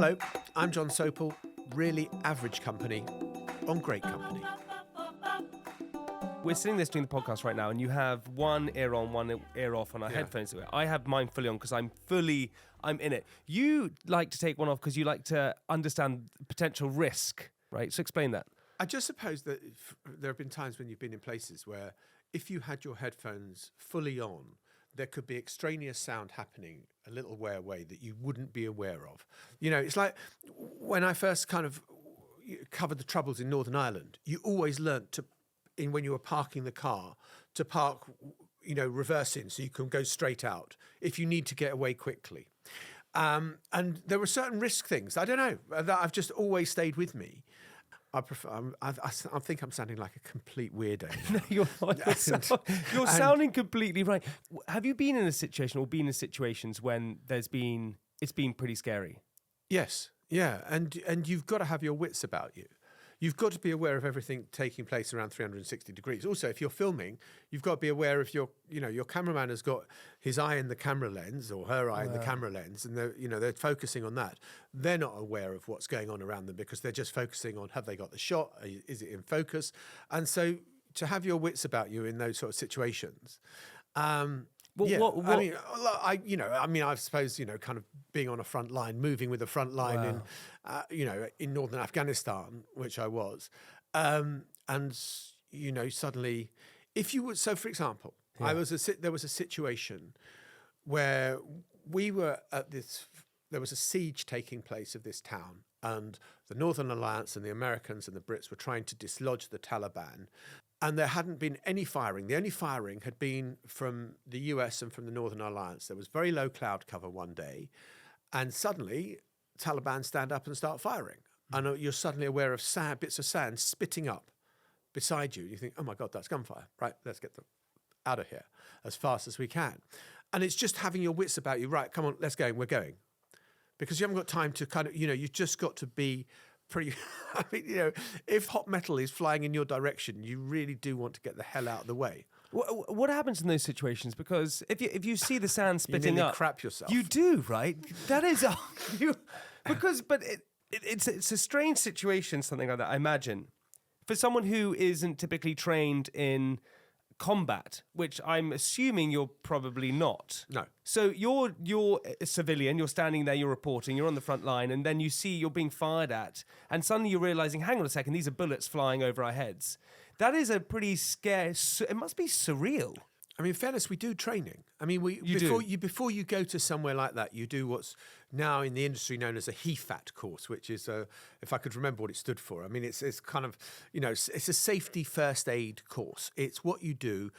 Hello, I'm Jon Sopel, really average company on great company. We're sitting there doing the podcast right now, and you have one ear on, one ear off on our headphones. I have mine fully on because I'm in it. You like to take one off because you like to understand potential risk, right? So explain that. I just suppose that there have been times when you've been in places where if you had your headphones fully on, there could be extraneous sound happening a little way away that you wouldn't be aware of. You know, it's like when I first kind of covered the Troubles in Northern Ireland, you always learnt when you were parking the car, to park, reverse in so you can go straight out if you need to get away quickly. And there were certain risk things, I don't know, that have just always stayed with me. I think I'm sounding like a complete weirdo. No, you're not. You're sounding completely right. Have you been in a situation or been in situations when it's been pretty scary? Yes, yeah, and you've got to have your wits about you. You've got to be aware of everything taking place around 360 degrees. Also, if you're filming, you've got to be aware of your cameraman has got his eye in the camera lens or her eye in the camera lens, and they're focusing on that. They're not aware of what's going on around them because they're just focusing on, have they got the shot? Is it in focus? And so to have your wits about you in those sort of situations. I suppose, kind of being on a front line, moving with a front line in northern Afghanistan, which I was. Suddenly, if you would, so for example, there was a situation where we were there was a siege taking place of this town, and the Northern Alliance and the Americans and the Brits were trying to dislodge the Taliban. And there hadn't been any firing. The only firing had been from the US and from the Northern Alliance. There was very low cloud cover one day, and suddenly Taliban stand up and start firing. And you're suddenly aware of bits of sand spitting up beside you. You think, oh my God, that's gunfire. Right, let's get them out of here as fast as we can. And it's just having your wits about you. Right, come on, let's go, we're going. Because you haven't got time to kind of, you've just got to be pretty, if hot metal is flying in your direction, you really do want to get the hell out of the way. What happens in those situations? Because if you see the sand spitting you up, crap yourself. You do, right? That is it's a strange situation, something like that. I imagine for someone who isn't typically trained in combat, which I'm assuming you're probably not. No. So you're a civilian, you're standing there, you're reporting, you're on the front line, and then you see you're being fired at, and suddenly you're realizing, hang on a second, these are bullets flying over our heads. That is a pretty scary, it must be surreal. I mean, in fairness, we do training. I mean, before you go to somewhere like that, you do what's now in the industry known as a HEFAT course, which is, if I could remember what it stood for. I mean, it's kind of, it's a safety first aid course. It's what you do,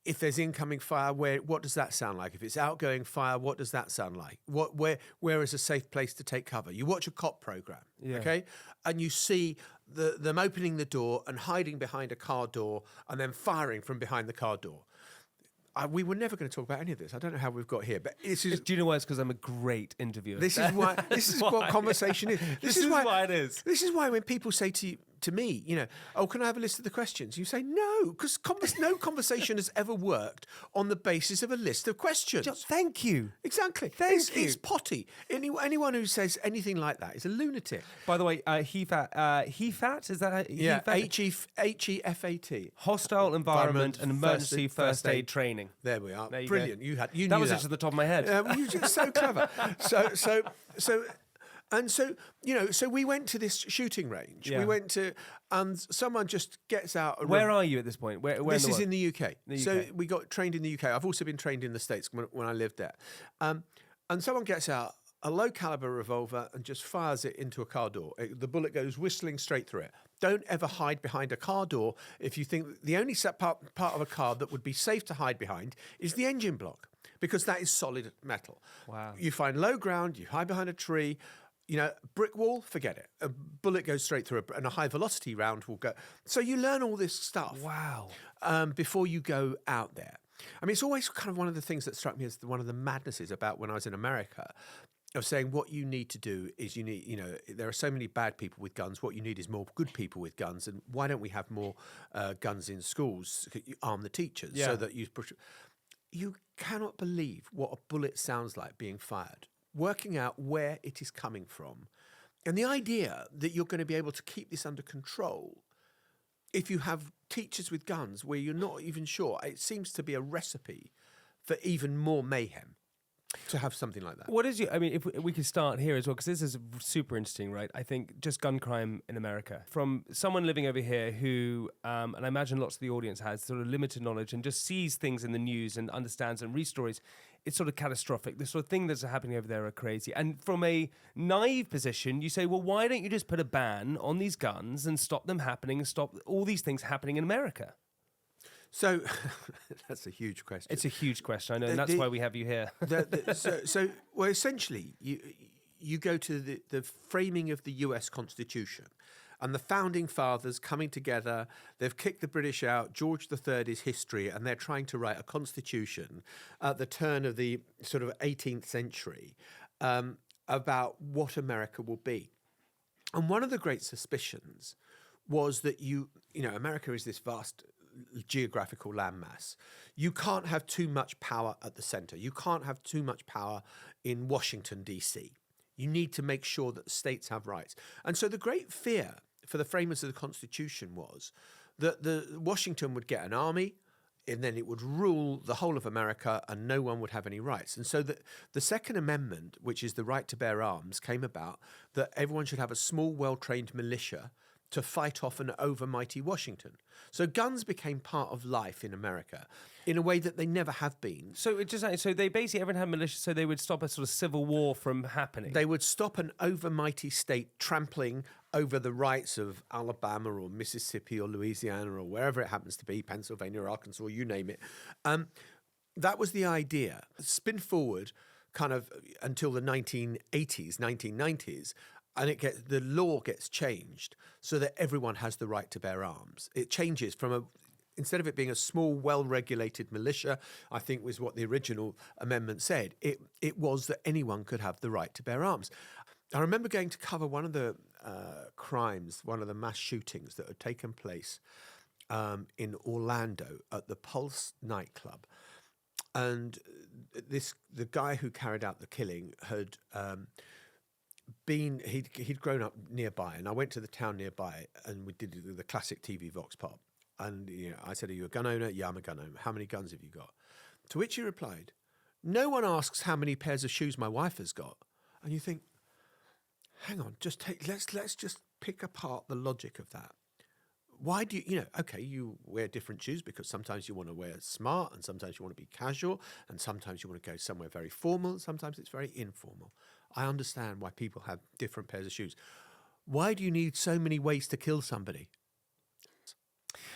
if there's incoming fire, what does that sound like? If it's outgoing fire, what does that sound like? Where is a safe place to take cover? You watch a cop program, okay, and you see them opening the door and hiding behind a car door and then firing from behind the car door. We were never going to talk about any of this. I don't know how we've got here, but this is. Do you know why? It's because I'm a great interviewer. This is why. This is what conversation is. This is why it is. This is why when people say to me, oh, can I have a list of the questions? You say no, because no conversation has ever worked on the basis of a list of questions. Thank you. Exactly. Thank you. It's potty. Anyone who says anything like that is a lunatic. By the way, HEFAT, is that yeah? HEFAT. Hostile Environment and Emergency First Aid Training. There we are. There Brilliant. You knew that was just at the top of my head. You're so clever. So we went to this shooting range. Yeah. We went to, and someone just gets out. Where are you at this point? Where this is in the UK. The UK. So we got trained in the UK. I've also been trained in the States when I lived there. And someone gets out a low caliber revolver and just fires it into a car door. The bullet goes whistling straight through it. Don't ever hide behind a car door if you think the only part of a car that would be safe to hide behind is the engine block, because that is solid metal. Wow. You find low ground, you hide behind a tree. Brick wall, forget it. A bullet goes straight through and a high velocity round will go. So you learn all this stuff. Wow. Before you go out there. I mean, it's always kind of one of the things that struck me as one of the madnesses about when I was in America, of saying what you need to do is there are so many bad people with guns. What you need is more good people with guns. And why don't we have more guns in schools? You arm the teachers so that you cannot believe what a bullet sounds like being fired. working out where it is coming from. And the idea that you're going to be able to keep this under control if you have teachers with guns where you're not even sure, it seems to be a recipe for even more mayhem to have something like that. What is I mean, if we could start here as well, because this is super interesting, right? I think just gun crime in America, from someone living over here who, and I imagine lots of the audience has sort of limited knowledge and just sees things in the news and understands and reads stories, it's sort of catastrophic. The sort of thing that's happening over there are crazy. And from a naive position, you say, well, why don't you just put a ban on these guns and stop them happening and stop all these things happening in America? So that's a huge question. It's a huge question, I know, and that's why we have you here. Well, essentially, you go to the framing of the US Constitution and the founding fathers coming together. They've kicked the British out. George III is history, and they're trying to write a constitution at the turn of the sort of 18th century about what America will be. And one of the great suspicions was that America is this vast geographical landmass. You can't have too much power at the center. You can't have too much power in Washington, D.C. You need to make sure that the states have rights. And so the great fear for the framers of the Constitution was that Washington would get an army, and then it would rule the whole of America and no one would have any rights. And so the Second Amendment, which is the right to bear arms, came about that everyone should have a small, well-trained militia to fight off an overmighty Washington. So guns became part of life in America in a way that they never have been. So they basically, everyone had militias, so they would stop a sort of civil war from happening. They would stop an overmighty state trampling over the rights of Alabama or Mississippi or Louisiana or wherever it happens to be, Pennsylvania or Arkansas, you name it. That was the idea. Spin forward kind of until the 1980s, 1990s, and the law gets changed so that everyone has the right to bear arms. It changes from instead of it being a small, well-regulated militia, I think was what the original amendment said, it was that anyone could have the right to bear arms. I remember going to cover one of the crimes, one of the mass shootings that had taken place in Orlando at the Pulse nightclub. And the guy who carried out the killing had he'd grown up nearby, and I went to the town nearby, and we did the classic TV Vox Pop. And I said, "Are you a gun owner?" "Yeah, I'm a gun owner." "How many guns have you got?" To which he replied, "No one asks how many pairs of shoes my wife has got." And you think, hang on, let's just pick apart the logic of that. Why do you wear different shoes because sometimes you want to wear smart and sometimes you want to be casual and sometimes you want to go somewhere very formal and sometimes it's very informal. I understand why people have different pairs of shoes. Why do you need so many ways to kill somebody?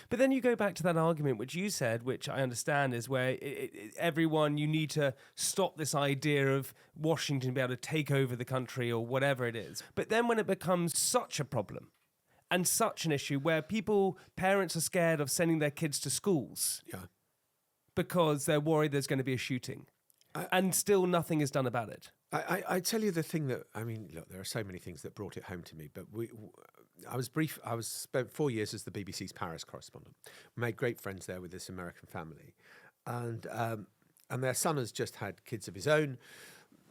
But then you go back to that argument which you said, which I understand is where you need to stop this idea of Washington being able to take over the country or whatever it is. But then when it becomes such a problem and such an issue where parents are scared of sending their kids to schools because they're worried there's going to be a shooting and still nothing is done about it. I tell you the thing that, look, there are so many things that brought it home to me, but I spent 4 years as the BBC's Paris correspondent. We made great friends there with this American family, and their son has just had kids of his own.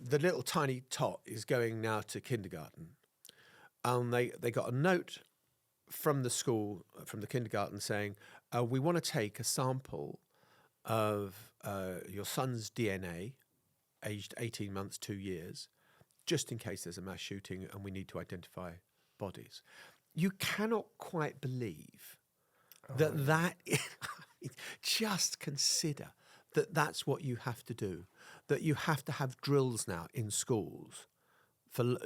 The little tiny tot is going now to kindergarten, and they got a note from the school, from the kindergarten saying, we want to take a sample of your son's DNA, aged 18 months, 2 years, just in case there's a mass shooting and we need to identify bodies. You cannot quite believe that just consider that that's what you have to do, that you have to have drills now in schools for,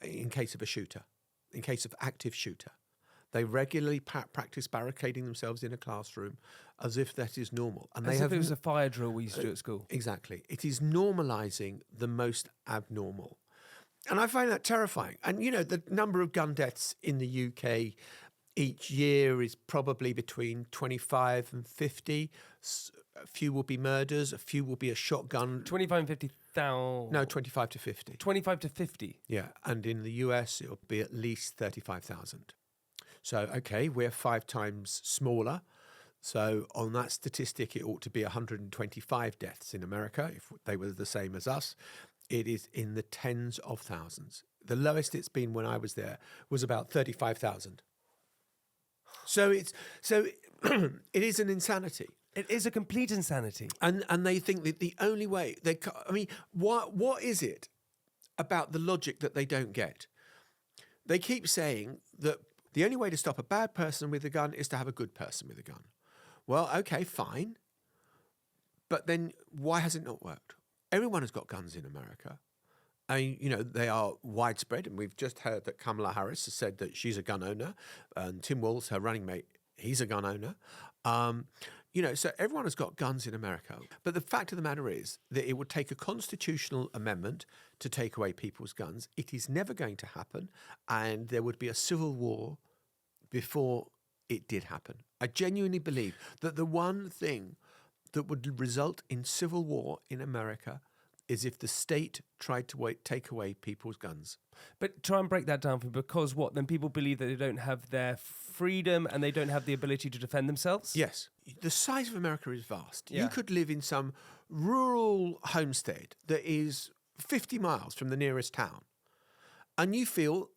in case of a shooter, in case of active shooter. They regularly practice barricading themselves in a classroom as if that is normal. And as if it was a fire drill we used to do at school. Exactly. It is normalising the most abnormal. And I find that terrifying. And, the number of gun deaths in the UK each year is probably between 25 and 50. A few will be murders. A few will be a shotgun. 25 and 50,000? No, 25 to 50. 25 to 50? Yeah. And in the US, it'll be at least 35,000. So, okay, we're 5 times smaller. So on that statistic, it ought to be 125 deaths in America if they were the same as us. It is in the tens of thousands. The lowest it's been when I was there was about 35,000. So it is an insanity. It is a complete insanity. And they think that the only way what is it about the logic that they don't get? They keep saying that the only way to stop a bad person with a gun is to have a good person with a gun. Well, okay, fine. But then why has it not worked? Everyone has got guns in America. I mean, they are widespread, and we've just heard that Kamala Harris has said that she's a gun owner, and Tim Walz, her running mate, he's a gun owner. So everyone has got guns in America. But the fact of the matter is that it would take a constitutional amendment to take away people's guns. It is never going to happen, and there would be a civil war before it did happen. I genuinely believe that the one thing that would result in civil war in America is if the state tried to take away people's guns. But try and break that down for me, because what? Then people believe that they don't have their freedom and they don't have the ability to defend themselves? Yes. The size of America is vast. Yeah. You could live in some rural homestead that is 50 miles from the nearest town, and you feel,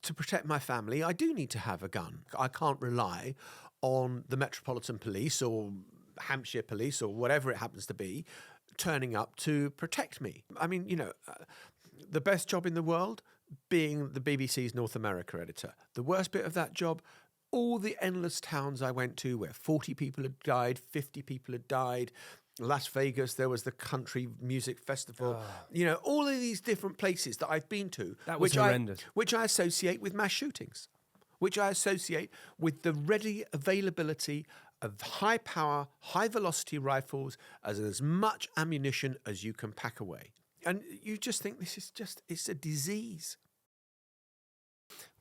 to protect my family, I do need to have a gun. I can't rely on the Metropolitan Police or Hampshire Police or whatever it happens to be turning up to protect me. I mean, the best job in the world, being the BBC's North America editor. The worst bit of that job, all the endless towns I went to where 40 people had died, 50 people had died. Las Vegas, there was the country music festival. All of these different places that I've been to. That was horrendous. Which I associate with mass shootings, which I associate with the ready availability of high-power, high-velocity rifles as much ammunition as you can pack away. And you just think it's a disease.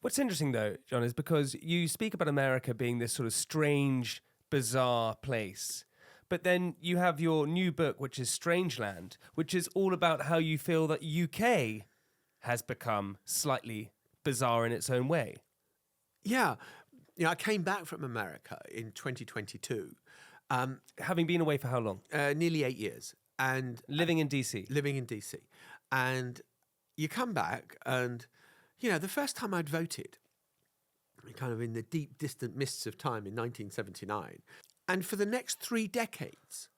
What's interesting, though, Jon, is because you speak about America being this sort of strange, bizarre place. But then you have your new book, which is Strangeland, which is all about how you feel that UK has become slightly bizarre in its own way. Yeah. I came back from America in 2022. Having been away for how long? Nearly 8 years. And living in DC. Living in DC. And you come back and, the first time I'd voted, kind of in the deep, distant mists of time in 1979, and for the next 3 decades,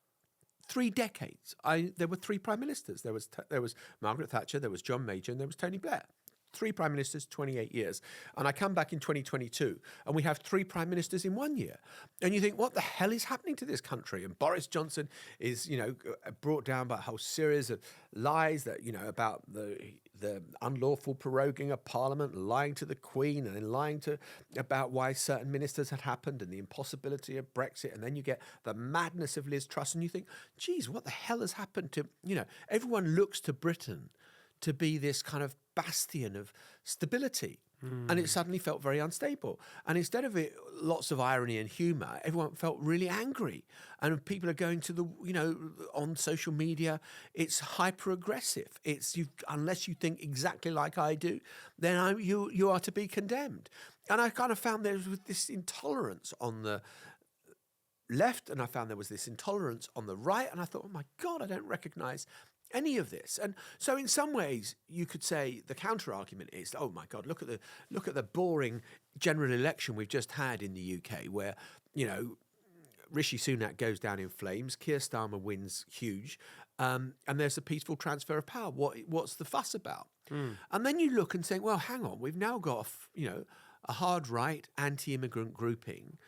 there were 3 prime ministers. There was Margaret Thatcher, there was John Major, and there was Tony Blair. 3 prime ministers, 28 years. And I come back in 2022 and we have 3 prime ministers in 1 year. And you think, what the hell is happening to this country? And Boris Johnson is, brought down by a whole series of lies that, about the unlawful proroguing of Parliament, lying to the Queen, and then lying about why certain ministers had happened and the impossibility of Brexit. And then you get the madness of Liz Truss and you think, geez, what the hell has happened to, everyone looks to Britain to be this kind of bastion of stability. And it suddenly felt very unstable. And instead of it, lots of irony and humour, everyone felt really angry. And people are going to on social media, it's hyper-aggressive. Unless you think exactly like I do, then you are to be condemned. And I kind of found there was this intolerance on the left, and I found there was this intolerance on the right, and I thought, oh my God, I don't recognise any of this. And so in some ways you could say the counter argument is, oh my God, look at the boring general election we've just had in the UK where, Rishi Sunak goes down in flames, Keir Starmer wins huge, and there's a peaceful transfer of power. What's the fuss about? And then you look and think, well, hang on, we've now got a hard right anti-immigrant grouping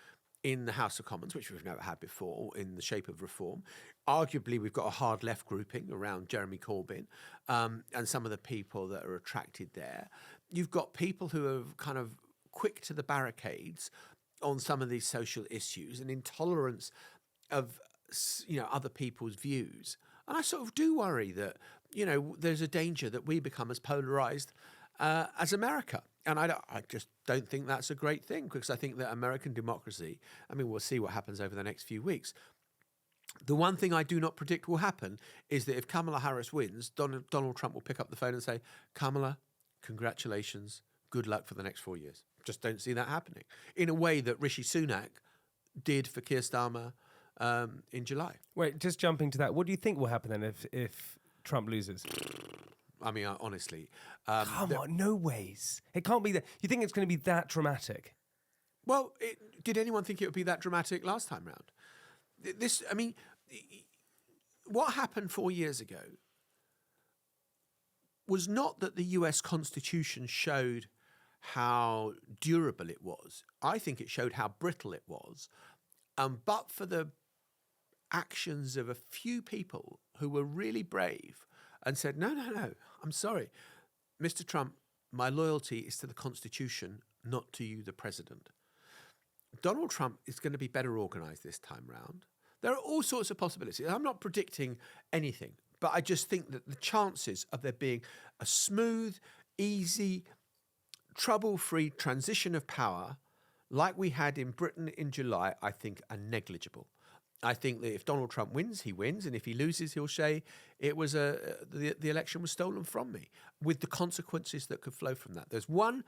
in the House of Commons, which we've never had before, in the shape of reform. Arguably, we've got a hard left grouping around Jeremy Corbyn and some of the people that are attracted there. You've got people who are kind of quick to the barricades on some of these social issues and intolerance of other people's views. And I sort of do worry that there's a danger that we become as polarised as America. And I just don't think that's a great thing, because I think that American democracy, we'll see what happens over the next few weeks. The one thing I do not predict will happen is that if Kamala Harris wins, Donald Trump will pick up the phone and say, Kamala, congratulations, good luck for the next 4 years. Just don't see that happening in a way that Rishi Sunak did for Keir Starmer in July. Wait, just jumping to that, what do you think will happen then if Trump loses? I mean, honestly. Come on, no ways. It can't be that. You think it's going to be that dramatic? Well, did anyone think it would be that dramatic last time round? What happened 4 years ago was not that the US Constitution showed how durable it was. I think it showed how brittle it was. But for the actions of a few people who were really brave and said, no, I'm sorry, Mr. Trump, my loyalty is to the Constitution, not to you, the president. Donald Trump is going to be better organised this time round. There are all sorts of possibilities. I'm not predicting anything, but I just think that the chances of there being a smooth, easy, trouble-free transition of power like we had in Britain in July, I think are negligible. I think that if Donald Trump wins, he wins, and if he loses, he'll say it was the election was stolen from me, with the consequences that could flow from that. There's one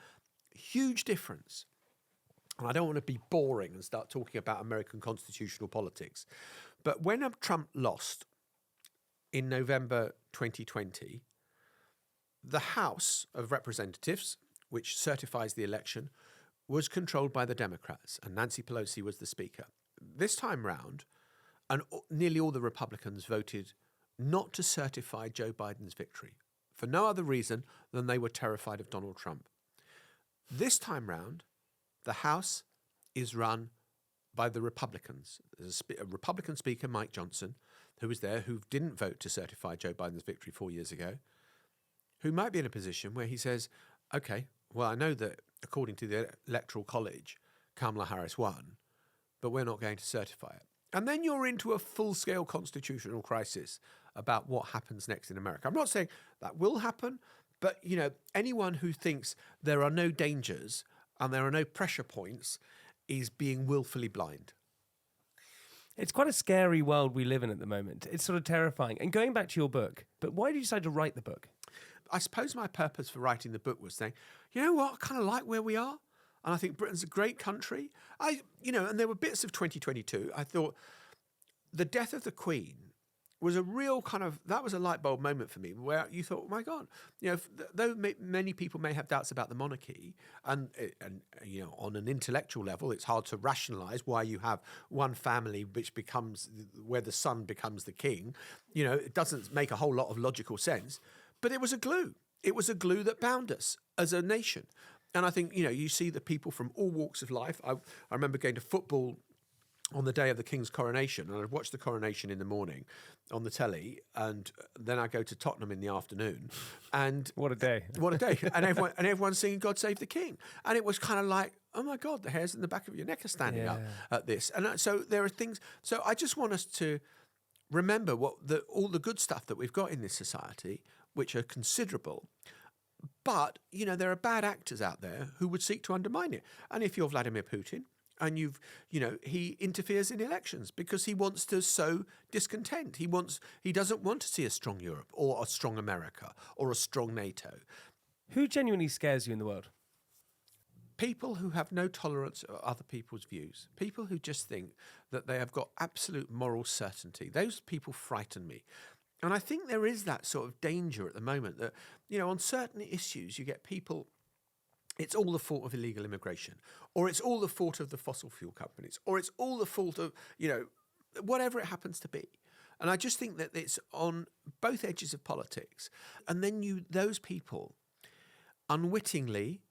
huge difference, and I don't want to be boring and start talking about American constitutional politics, but when Trump lost in November 2020, the House of Representatives, which certifies the election, was controlled by the Democrats, and Nancy Pelosi was the Speaker. This time round, and nearly all the Republicans voted not to certify Joe Biden's victory, for no other reason than they were terrified of Donald Trump. This time round, the House is run by the Republicans. There's a Republican Speaker, Mike Johnson, who was there, who didn't vote to certify Joe Biden's victory 4 years ago, who might be in a position where he says, okay, well, I know that according to the Electoral College, Kamala Harris won, but we're not going to certify it. And then you're into a full-scale constitutional crisis about what happens next in America. I'm not saying that will happen, but anyone who thinks there are no dangers and there are no pressure points is being willfully blind. It's quite a scary world we live in at the moment. It's sort of terrifying. And going back to your book, but why did you decide to write the book? I suppose my purpose for writing the book was saying, you know what, I kind of like where we are. And I think Britain's a great country. And there were bits of 2022. I thought the death of the Queen was a real that was a light bulb moment for me, where you thought, oh my God, though many people may have doubts about the monarchy, and on an intellectual level, it's hard to rationalise why you have one family where the son becomes the king. It doesn't make a whole lot of logical sense, but it was a glue. It was a glue that bound us as a nation. And I think, you see the people from all walks of life. I remember going to football on the day of the King's coronation, and I'd watch the coronation in the morning on the telly, and then I go to Tottenham in the afternoon. And what a day. What a day. And everyone's singing God Save the King. And it was kind of like, oh my God, the hairs in the back of your neck are standing up at this. And so there are things. So I just want us to remember all the good stuff that we've got in this society, which are considerable. But, there are bad actors out there who would seek to undermine it. And if you're Vladimir Putin and he interferes in elections because he wants to sow discontent. He doesn't want to see a strong Europe or a strong America or a strong NATO. Who genuinely scares you in the world? People who have no tolerance of other people's views. People who just think that they have got absolute moral certainty. Those people frighten me. And I think there is that sort of danger at the moment that, on certain issues, you get people, it's all the fault of illegal immigration, or it's all the fault of the fossil fuel companies, or it's all the fault of, whatever it happens to be. And I just think that it's on both edges of politics. And then those people unwittingly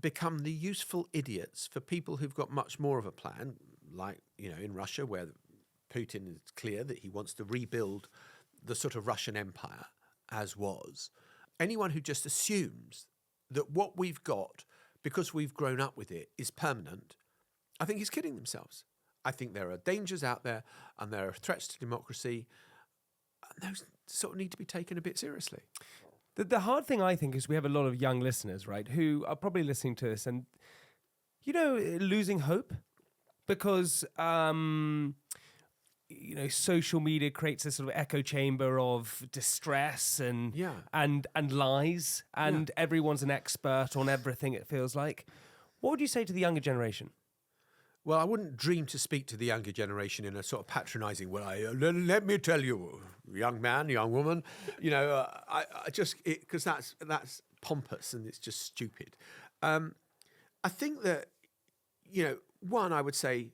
become the useful idiots for people who've got much more of a plan, like, in Russia, where Putin is clear that he wants to rebuild the sort of Russian Empire as was. Anyone who just assumes that what we've got, because we've grown up with it, is permanent, I think is kidding themselves. I think there are dangers out there and there are threats to democracy, and those sort of need to be taken a bit seriously. The hard thing, I think, is we have a lot of young listeners, right, who are probably listening to this and, losing hope because social media creates a sort of echo chamber of distress and lies, and everyone's an expert on everything, it feels like. What would you say to the younger generation? Well, I wouldn't dream to speak to the younger generation in a sort of patronising way. Let me tell you, young man, young woman, I just because that's pompous and it's just stupid. I think that one, I would say,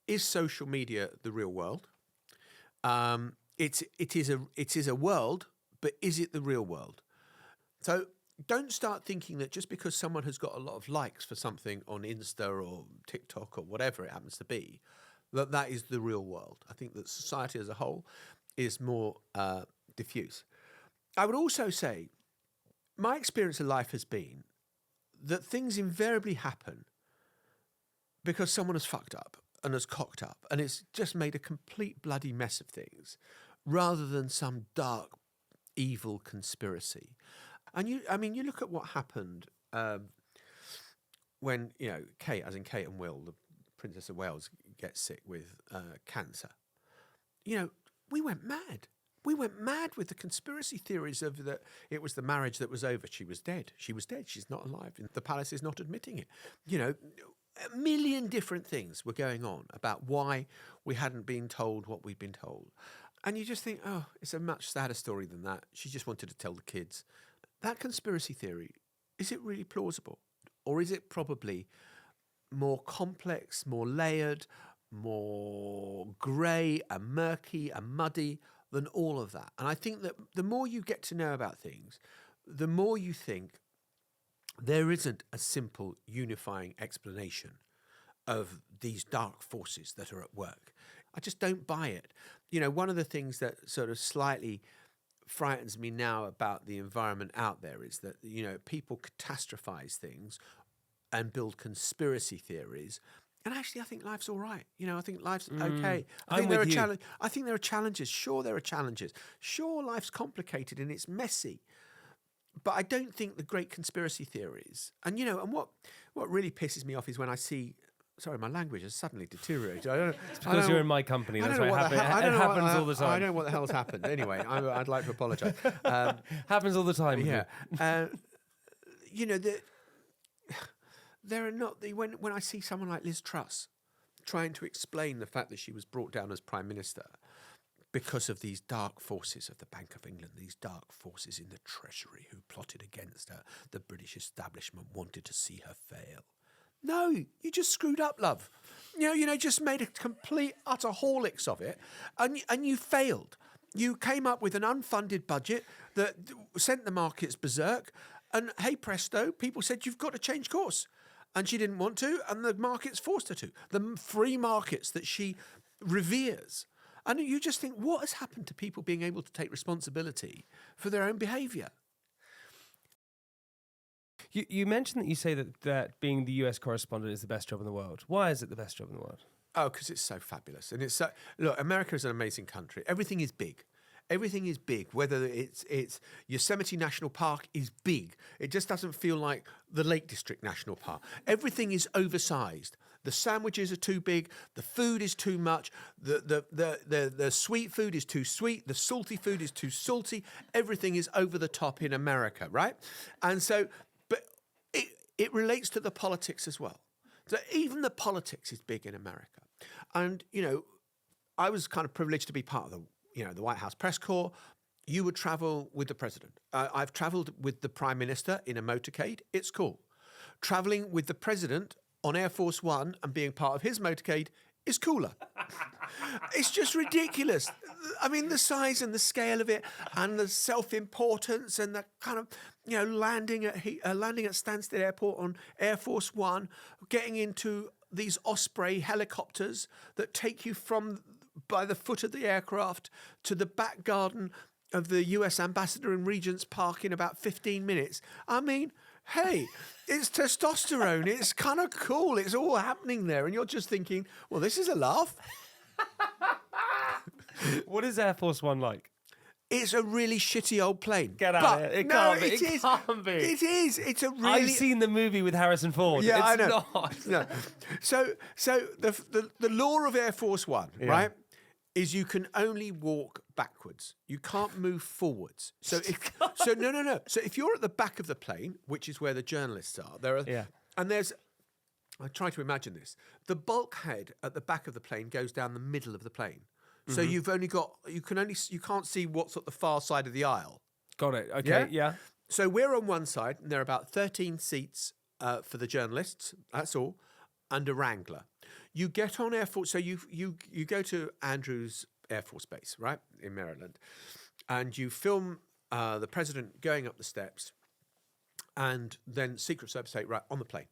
is social media the real world? It is a world, but is it the real world? So don't start thinking that just because someone has got a lot of likes for something on Insta or TikTok or whatever it happens to be, that is the real world. I think that society as a whole is more diffuse. I would also say my experience of life has been that things invariably happen because someone has fucked up and has cocked up and it's just made a complete bloody mess of things rather than some dark, evil conspiracy. And you look at what happened when, Kate, as in Kate and Will, the Princess of Wales, gets sick with cancer. We went mad. We went mad with the conspiracy theories of that it was the marriage that was over. She was dead. She was dead. She's not alive. The palace is not admitting it. A million different things were going on about why we hadn't been told what we'd been told. And you just think, oh, it's a much sadder story than that. She just wanted to tell the kids. That conspiracy theory, is it really plausible? Or is it probably more complex, more layered, more grey and murky and muddy than all of that? And I think that the more you get to know about things, the more you think there isn't a simple unifying explanation of these dark forces that are at work. I just don't buy it. One of the things that sort of slightly frightens me now about the environment out there is that, people catastrophize things and build conspiracy theories. And actually, I think life's all right. I think life's okay. I think there are challenges. Sure, there are challenges. Sure, life's complicated and it's messy. But I don't think the great conspiracy theories, and what really pisses me off is when I see, sorry, my language has suddenly deteriorated. It's because you're in my company. That's why it happens all the time. I don't know what the hell's happened. Anyway, I'd like to apologise. Happens all the time. Yeah. There are not when I see someone like Liz Truss trying to explain the fact that she was brought down as Prime Minister because of these dark forces of the Bank of England, these dark forces in the Treasury who plotted against her. The British establishment wanted to see her fail. No, you just screwed up, love. Just made a complete, utter horlicks of it, and you failed. You came up with an unfunded budget that sent the markets berserk, and hey presto, people said you've got to change course. And she didn't want to, and the markets forced her to. The free markets that she reveres. And you just think, what has happened to people being able to take responsibility for their own behaviour? You mentioned that you say that being the US correspondent is the best job in the world. Why is it the best job in the world? Oh, because it's so fabulous. And it's look, America is an amazing country. Everything is big. Everything is big, whether it's Yosemite National Park is big. It just doesn't feel like the Lake District National Park. Everything is oversized. The sandwiches are too big. The food is too much. The sweet food is too sweet. The salty food is too salty. Everything is over the top in America, right? And so, but it relates to the politics as well. So even the politics is big in America. And, I was kind of privileged to be part of the White House press corps. You would travel with the president. I've travelled with the Prime Minister in a motorcade. It's cool. Travelling with the president on Air Force One and being part of his motorcade is cooler. It's just ridiculous. I mean, the size and the scale of it and the self-importance and the kind of, landing at Stansted Airport on Air Force One, getting into these Osprey helicopters that take you by the foot of the aircraft to the back garden of the US ambassador in Regent's Park in about 15 minutes. I mean, hey, it's testosterone. It's kind of cool. It's all happening there. And you're just thinking, well, this is a laugh. What is Air Force One like? It's a really shitty old plane. Get out of it. It can't be. It can't be. It is. It's a really... I've seen the movie with Harrison Ford. Yeah, I know. Not. No. So the law of Air Force One, right, is you can only walk backwards. You can't move forwards. So no. So if you're at the back of the plane, which is where the journalists are, and there's I try to imagine this. The bulkhead at the back of the plane goes down the middle of the plane. So you can't see what's at the far side of the aisle. Got it. Okay, yeah. So we're on one side, and there are about 13 seats for the journalists. That's all, and a wrangler. You get on Air Force. So you go to Andrews Air Force Base, right, in Maryland, and you film the president going up the steps, and then Secret Service take right on the plane.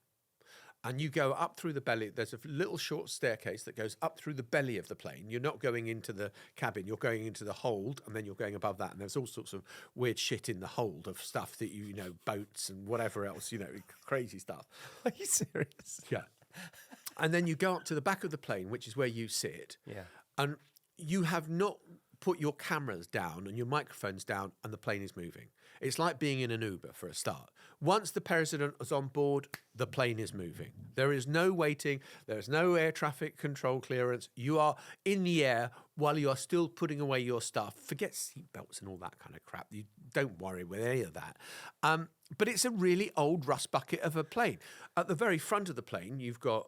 And you go up through the belly. There's a little short staircase that goes up through the belly of the plane. You're not going into the cabin. You're going into the hold, and then you're going above that. And there's all sorts of weird shit in the hold of stuff that boats and whatever else, crazy stuff. Are you serious? Yeah. And then you go up to the back of the plane, which is where you sit. Yeah. And you have not put your cameras down and your microphones down, and the plane is moving. It's like being in an Uber for a start. Once the president is on board, the plane is moving. There is no waiting. There is no air traffic control clearance. You are in the air while you are still putting away your stuff. Forget seatbelts and all that kind of crap. You don't worry with any of that. But it's a really old rust bucket of a plane. At the very front of the plane, you've got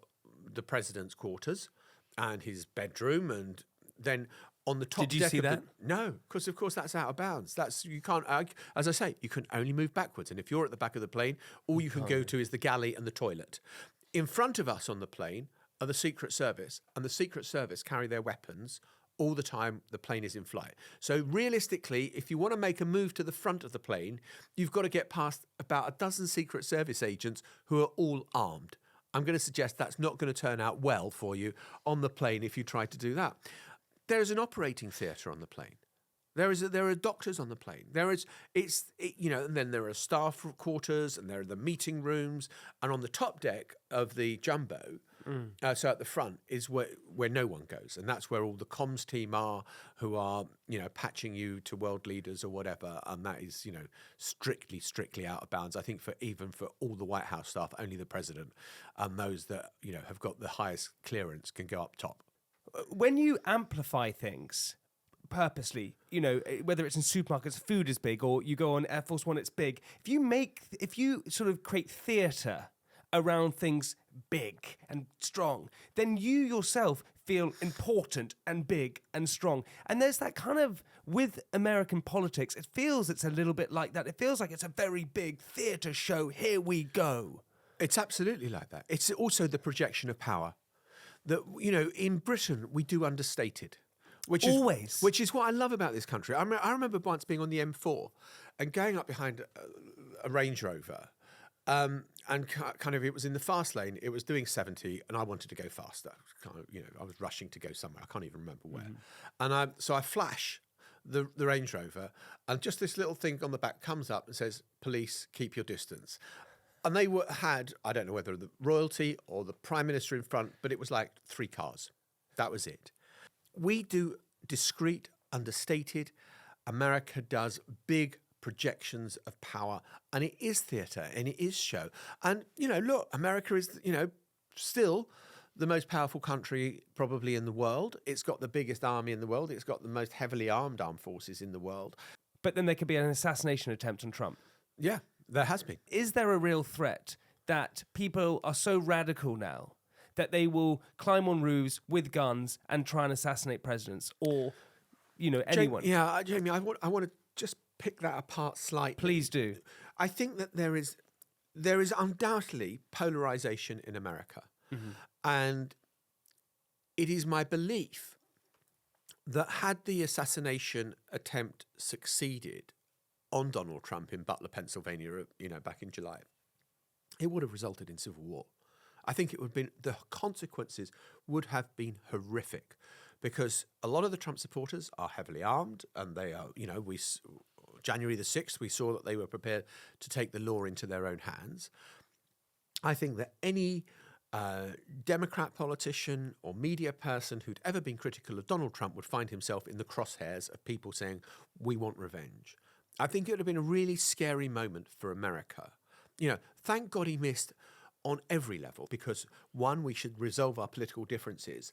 the president's quarters and his bedroom, and then on the top. Did you deck see of that? No, because of course that's out of bounds. You can't. As I say, you can only move backwards, and if you're at the back of the plane, all you can go to is the galley and the toilet. In front of us on the plane are the Secret Service, and the Secret Service carry their weapons all the time the plane is in flight. So realistically, if you want to make a move to the front of the plane, you've got to get past about a dozen Secret Service agents who are all armed. I'm going to suggest that's not going to turn out well for you on the plane if you try to do that. There's an operating theatre on the plane. There are doctors on the plane. And then there are staff quarters, and there are the meeting rooms, and on the top deck of the jumbo, so at the front is where no one goes, and that's where all the comms team are, who are patching you to world leaders or whatever, and that is strictly out of bounds. I think for all the White House staff, only the president and those that have got the highest clearance can go up top. When you amplify things purposely, whether it's in supermarkets, food is big, or you go on Air Force One, it's big. If you sort of create theatre around things big and strong, then you yourself feel important and big and strong. And there's that kind of, with American politics, it feels it's a little bit like that. It feels like it's a very big theatre show. Here we go. It's absolutely like that. It's also the projection of power. That, in Britain, we do understated. Which is what I love about this country. I remember once being on the M4 and going up behind a Range Rover, and kind of it was in the fast lane. It was doing 70, and I wanted to go faster. I was rushing to go somewhere. I can't even remember where. And so I flash the Range Rover, and just this little thing on the back comes up and says, "Police, keep your distance." And they had, I don't know whether the royalty or the Prime Minister in front, but it was like 3 cars. That was it. We do discreet, understated. America does big projections of power, and it is theatre and it is show. And, look, America is, still the most powerful country probably in the world. It's got the biggest army in the world. It's got the most heavily armed forces in the world. But then there could be an assassination attempt on Trump. Yeah, there has been. Is there a real threat that people are so radical now that they will climb on roofs with guns and try and assassinate presidents or, anyone? Jamie, I want to just pick that apart slightly. Please do. I think that there is undoubtedly polarization in America. Mm-hmm. And it is my belief that had the assassination attempt succeeded on Donald Trump in Butler, Pennsylvania, back in July, it would have resulted in civil war. I think the consequences would have been horrific, because a lot of the Trump supporters are heavily armed, and they are, January the 6th, we saw that they were prepared to take the law into their own hands. I think that any Democrat politician or media person who'd ever been critical of Donald Trump would find himself in the crosshairs of people saying, "We want revenge." I think it would have been a really scary moment for America. Thank God he missed on every level, because one, we should resolve our political differences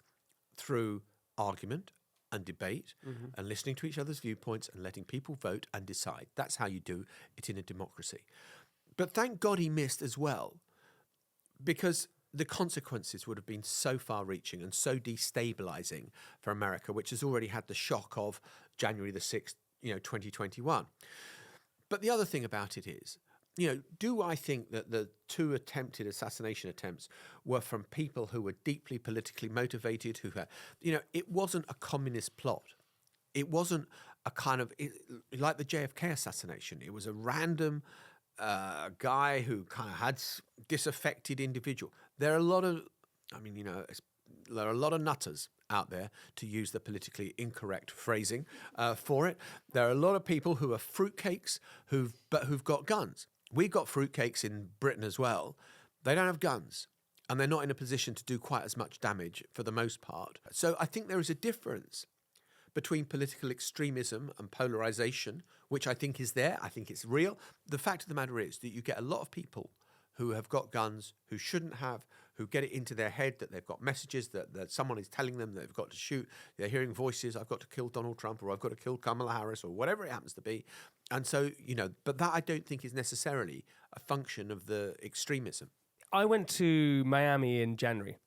through argument and debate, and listening to each other's viewpoints and letting people vote and decide. That's how you do it in a democracy. But thank God he missed as well, because the consequences would have been so far-reaching and so destabilizing for America, which has already had the shock of January the 6th, 2021. But the other thing about it is, do I think that the 2 attempted assassination attempts were from people who were deeply politically motivated, who had, it wasn't a communist plot. It wasn't a kind of, like the JFK assassination. It was a random guy who kind of had disaffected individual. There are a lot of, there are a lot of nutters out there, to use the politically incorrect phrasing for it. There are a lot of people who are fruitcakes who've got guns. We've got fruitcakes in Britain as well. They don't have guns, and they're not in a position to do quite as much damage for the most part. So I think there is a difference between political extremism and polarization, which I think is there. I think it's real. The fact of the matter is that you get a lot of people who have got guns, who shouldn't have, who get it into their head that they've got messages that someone is telling them they've got to shoot. They're hearing voices, I've got to kill Donald Trump, or I've got to kill Kamala Harris, or whatever it happens to be. And so, but that I don't think is necessarily a function of the extremism. I went to Miami in January,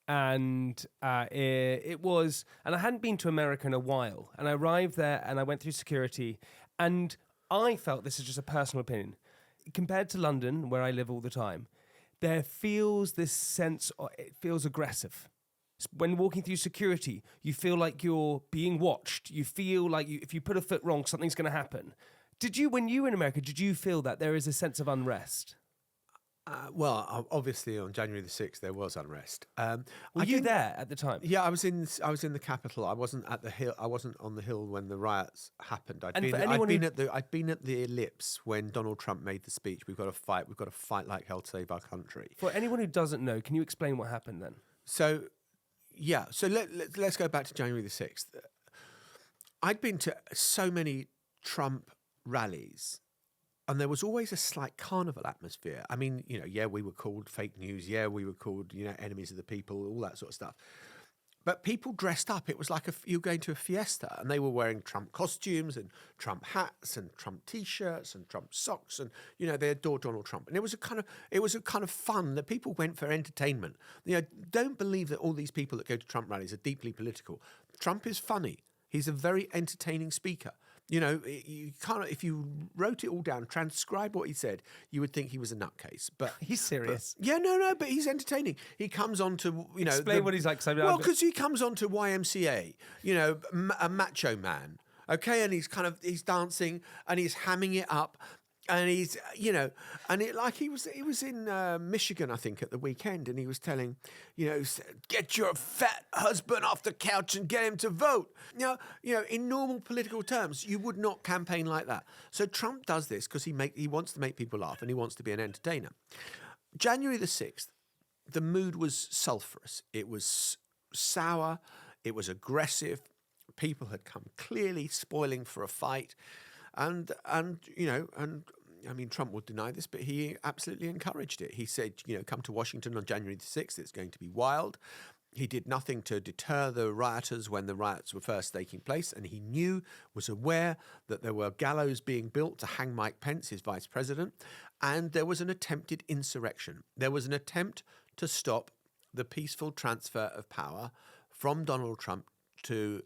and it was, and I hadn't been to America in a while, and I arrived there and I went through security, and I felt, this is just a personal opinion, compared to London, where I live all the time, there feels this sense, it feels aggressive. When walking through security, you feel like you're being watched. You feel like if you put a foot wrong, something's going to happen. When you were in America, did you feel that there is a sense of unrest? Well, obviously on January the 6th there was unrest. Were you there at the time? Yeah, I was in the capital. I wasn't at the hill. I wasn't on the hill when the riots happened. I'd been at the Ellipse when Donald Trump made the speech. We've got to fight. We've got to fight like hell to save our country. For anyone who doesn't know, can you explain what happened then? So, yeah. So let's go back to January the 6th. I'd been to so many Trump rallies, and there was always a slight carnival atmosphere. I mean, we were called fake news. Yeah, we were called, enemies of the people, all that sort of stuff. But people dressed up. It was like you were going to a fiesta, and they were wearing Trump costumes and Trump hats and Trump T-shirts and Trump socks, and they adored Donald Trump. And it was a kind of fun that people went for entertainment. Don't believe that all these people that go to Trump rallies are deeply political. Trump is funny. He's a very entertaining speaker. You can't. If you wrote it all down, transcribe what he said, you would think he was a nutcase. But he's serious. But he's entertaining. He comes on to explain what he's like. Well, because he comes on to YMCA, a macho man. Okay, and he's dancing and he's hamming it up. And he's, and it like he was in Michigan, I think, at the weekend, and he was telling, get your fat husband off the couch and get him to vote. In normal political terms, you would not campaign like that. So Trump does this because he wants to make people laugh and he wants to be an entertainer. January the 6th, the mood was sulphurous. It was sour. It was aggressive. People had come clearly spoiling for a fight. And Trump would deny this, but he absolutely encouraged it. He said, come to Washington on January the 6th. It's going to be wild. He did nothing to deter the rioters when the riots were first taking place. And he was aware that there were gallows being built to hang Mike Pence, his vice president. And there was an attempted insurrection. There was an attempt to stop the peaceful transfer of power from Donald Trump to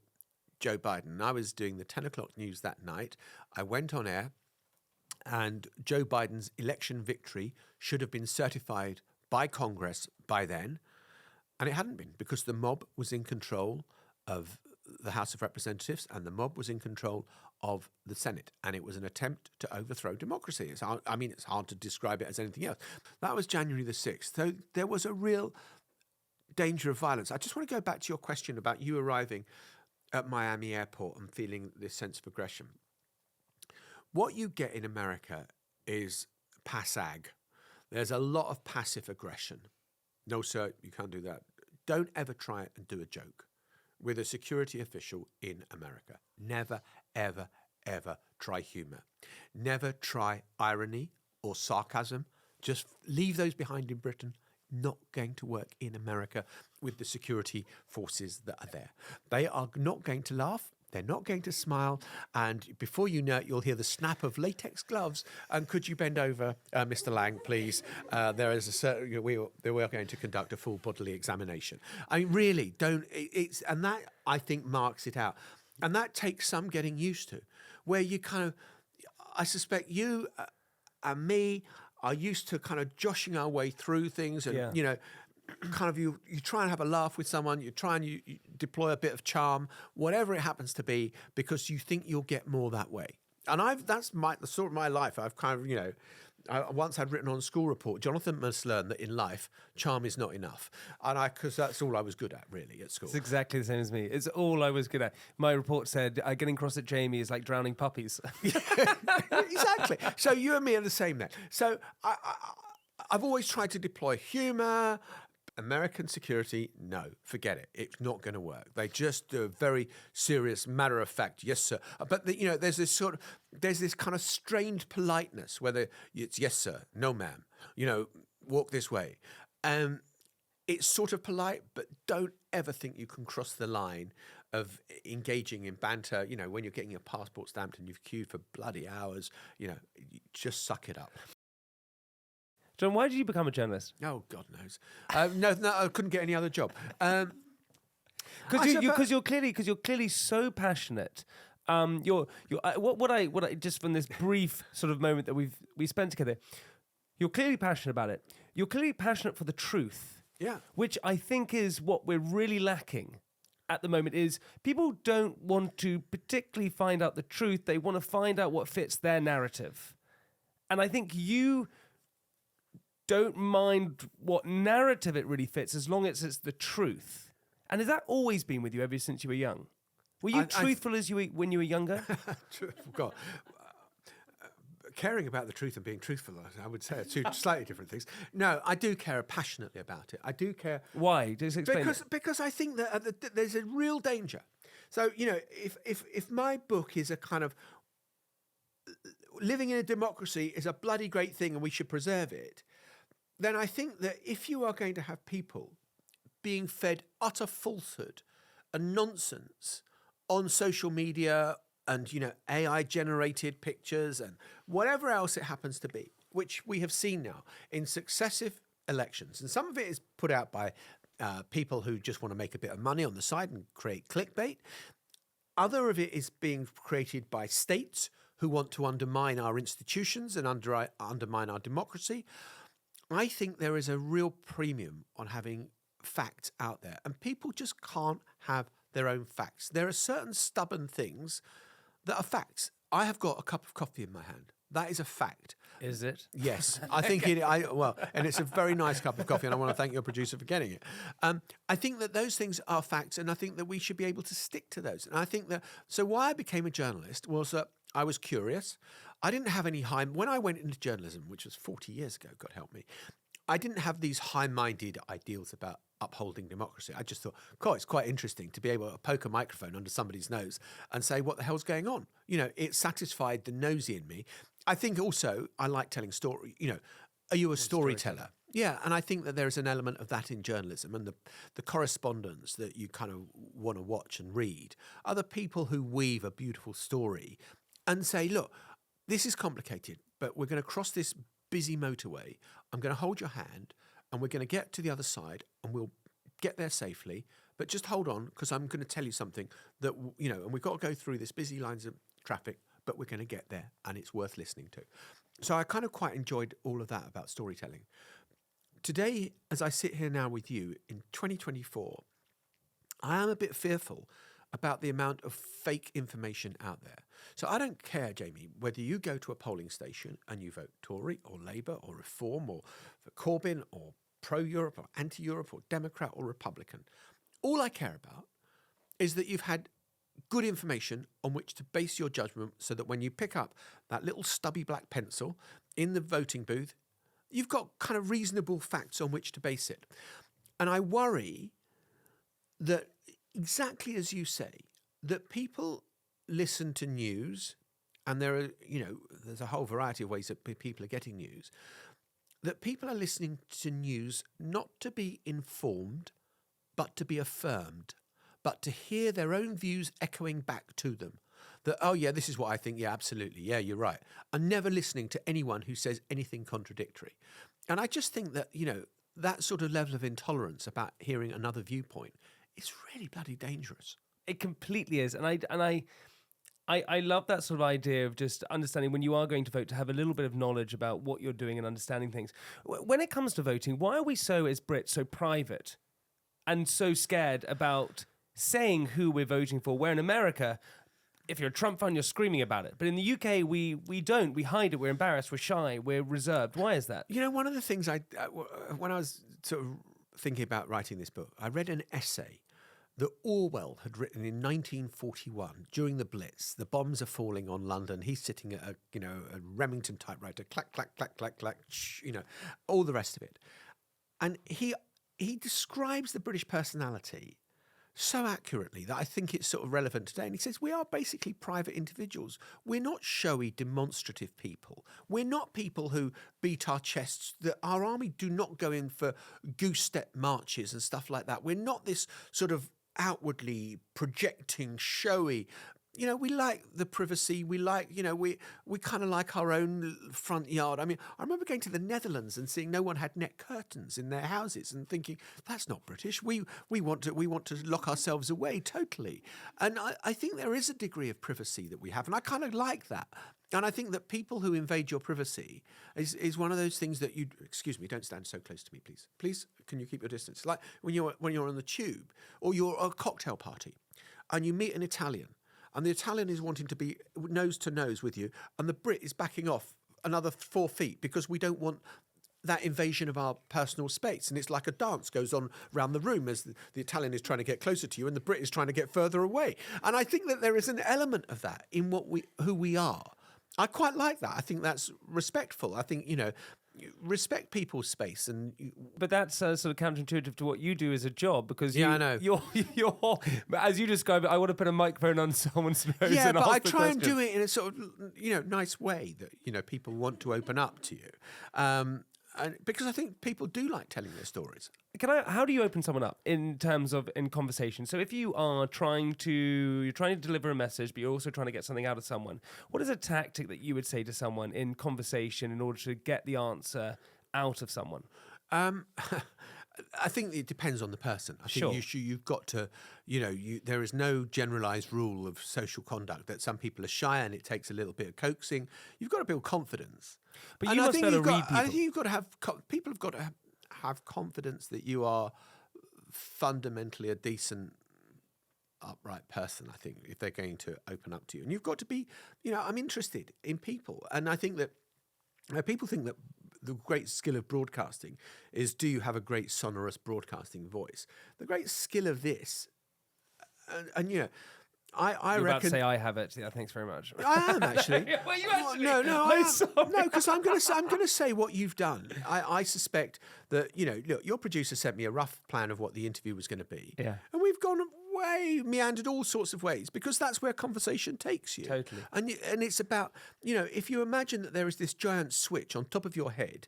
Joe Biden. I was doing the 10 o'clock news that night. I went on air, and Joe Biden's election victory should have been certified by Congress by then, and it hadn't been, because the mob was in control of the House of Representatives and the mob was in control of the Senate, and it was an attempt to overthrow democracy. It's hard to describe it as anything else. That was January the 6th. So there was a real danger of violence. I just want to go back to your question about you arriving at Miami airport and feeling this sense of aggression. What you get in America is passag. There's a lot of passive aggression. No, sir, you can't do that. Don't ever try it and do a joke with a security official in America. Never, ever, ever try humor. Never try irony or sarcasm. Just leave those behind in Britain. Not going to work in America with the security forces that are there. They are not going to laugh. They're not going to smile, and before you know it, you'll hear the snap of latex gloves. And could you bend over, Mr. Laing, please? There is a certain we are going to conduct a full bodily examination. I mean, really, don't. It's and that I think marks it out, and that takes some getting used to, where you kind of. I suspect you and me are used to kind of joshing our way through things, and you know. Kind of you try and have a laugh with someone, you try and you deploy a bit of charm, whatever it happens to be, because you think you'll get more that way. And that's the sort of my life. I've kind of, you know, I once had written on a school report, Jonathan must learn that in life, charm is not enough. And because that's all I was good at, really, at school. It's exactly the same as me. It's all I was good at. My report said, getting cross at Jamie is like drowning puppies. Exactly. So you and me are the same then. So I've always tried to deploy humour. American security, no, forget it. It's not going to work. They just do a very serious, matter of fact, yes, sir. But you know, there's this kind of strained politeness, whether it's yes, sir, no, ma'am. You know, walk this way. It's sort of polite, but don't ever think you can cross the line of engaging in banter. You know, when you're getting your passport stamped and you've queued for bloody hours. You know, just suck it up. Jon, why did you become a journalist? Oh, God knows. No, I couldn't get any other job. Because you're clearly so passionate. What I just from this brief sort of moment that we spent together, you're clearly passionate about it. You're clearly passionate for the truth. Yeah. Which I think is what we're really lacking at the moment. Is people don't want to particularly find out the truth. They want to find out what fits their narrative, and I think you don't mind what narrative it really fits as long as it's the truth. And has that always been with you ever since you were young? Were you truthful when you were younger? God. Caring about the truth and being truthful, I would say, are two slightly different things. No, I do care passionately about it. I do care. Why? Just explain because I think that there's a real danger. So, you know, if my book is a kind of living in a democracy is a bloody great thing and we should preserve it, then I think that if you are going to have people being fed utter falsehood and nonsense on social media and, you know, AI-generated pictures and whatever else it happens to be, which we have seen now in successive elections, and some of it is put out by people who just want to make a bit of money on the side and create clickbait. Other of it is being created by states who want to undermine our institutions and undermine our democracy. I think there is a real premium on having facts out there, and people just can't have their own facts. There are certain stubborn things that are facts. I have got a cup of coffee in my hand. That is a fact. Is it? Yes, I think it. And it's a very nice cup of coffee, and I want to thank your producer for getting it. I think that those things are facts, and I think that we should be able to stick to those. And I think that so why I became a journalist was that I was curious. I didn't have any when I went into journalism, which was 40 years ago, God help me, I didn't have these high-minded ideals about upholding democracy. I just thought, God, it's quite interesting to be able to poke a microphone under somebody's nose and say, what the hell's going on? You know, it satisfied the nosy in me. I think also I like telling story. You know, are you a storyteller? Yeah, and I think that there is an element of that in journalism, and the correspondence that you kind of want to watch and read are the people who weave a beautiful story and say, look, this is complicated, but we're going to cross this busy motorway. I'm going to hold your hand and we're going to get to the other side and we'll get there safely. But just hold on, because I'm going to tell you something that, you know, and we've got to go through this busy lines of traffic, but we're going to get there and it's worth listening to. So I kind of quite enjoyed all of that about storytelling. Today, as I sit here now with you in 2024, I am a bit fearful about the amount of fake information out there. So I don't care, Jamie, whether you go to a polling station and you vote Tory or Labour or Reform or for Corbyn or pro-Europe or anti-Europe or Democrat or Republican. All I care about is that you've had good information on which to base your judgment, so that when you pick up that little stubby black pencil in the voting booth, you've got kind of reasonable facts on which to base it. And I worry that, exactly as you say, that people listen to news, and there are, you know, there's a whole variety of ways that people are getting news, that people are listening to news not to be informed, but to be affirmed. but to hear their own views echoing back to them. That, oh, yeah, this is what I think. Yeah, absolutely. Yeah, you're right. And never listening to anyone who says anything contradictory. And I just think that, that sort of level of intolerance about hearing another viewpoint is really bloody dangerous. It completely is. And I love that sort of idea of just understanding when you are going to vote, to have a little bit of knowledge about what you're doing and understanding things. When it comes to voting, why are we so, as Brits, so private and so scared about saying who we're voting for? Where in America, if you're a Trump fan, you're screaming about it. But in the UK, we don't. We hide it. We're embarrassed. We're shy. We're reserved. Why is that? One of the things when I was sort of thinking about writing this book, I read an essay that Orwell had written in 1941 during the Blitz. The bombs are falling on London. He's sitting at a Remington typewriter, clack, clack, clack, clack, clack, all the rest of it. And he describes the British personality so accurately that I think it's sort of relevant today. And he says, we are basically private individuals. We're not showy, demonstrative people. We're not people who beat our chests. Our army do not go in for goose step marches and stuff like that. We're not this sort of outwardly projecting, showy. We like the privacy. We like, we kind of like our own front yard. I mean, I remember going to the Netherlands and seeing no one had net curtains in their houses and thinking, that's not British. We want to lock ourselves away totally. And I think there is a degree of privacy that we have. And I kind of like that. And I think that people who invade your privacy is one of those things that excuse me, don't stand so close to me, please. Please, can you keep your distance? Like when you're on the tube or you're at a cocktail party and you meet an Italian, and the Italian is wanting to be nose to nose with you, and the Brit is backing off another 4 feet because we don't want that invasion of our personal space. And it's like a dance goes on around the room as the Italian is trying to get closer to you and the Brit is trying to get further away. And I think that there is an element of that in who we are. I quite like that. I think that's respectful. I think, respect people's space. But that's sort of counterintuitive to what you do as a job, because I know. You're as you describe it, I want to put a microphone on someone's nose. Yeah, and but ask I the try and question. do it in a sort of nice way that people want to open up to you, and because I think people do like telling their stories. How do you open someone up in terms of in conversation? So if you are trying to deliver a message, but you're also trying to get something out of someone, what is a tactic that you would say to someone in conversation in order to get the answer out of someone? I think it depends on the person. I Sure. think you've got to, there is no generalised rule of social conduct that some people are shy and it takes a little bit of coaxing. You've got to build confidence. But you must be able to read people. I think you've got to have, people have got to have confidence that you are fundamentally a decent, upright person, I think, if they're going to open up to you. And you've got to be, I'm interested in people. And I think that people think that the great skill of broadcasting is, do you have a great sonorous broadcasting voice? The great skill of this, and You're reckon. about to say I have it. Yeah, thanks very much. I am actually. Well, you actually. No, I am. sorry. No, because I'm going to say what you've done. I suspect that look, your producer sent me a rough plan of what the interview was going to be, Yeah. and we've gone meandered all sorts of ways, because that's where conversation takes you. Totally. And it's about, if you imagine that there is this giant switch on top of your head,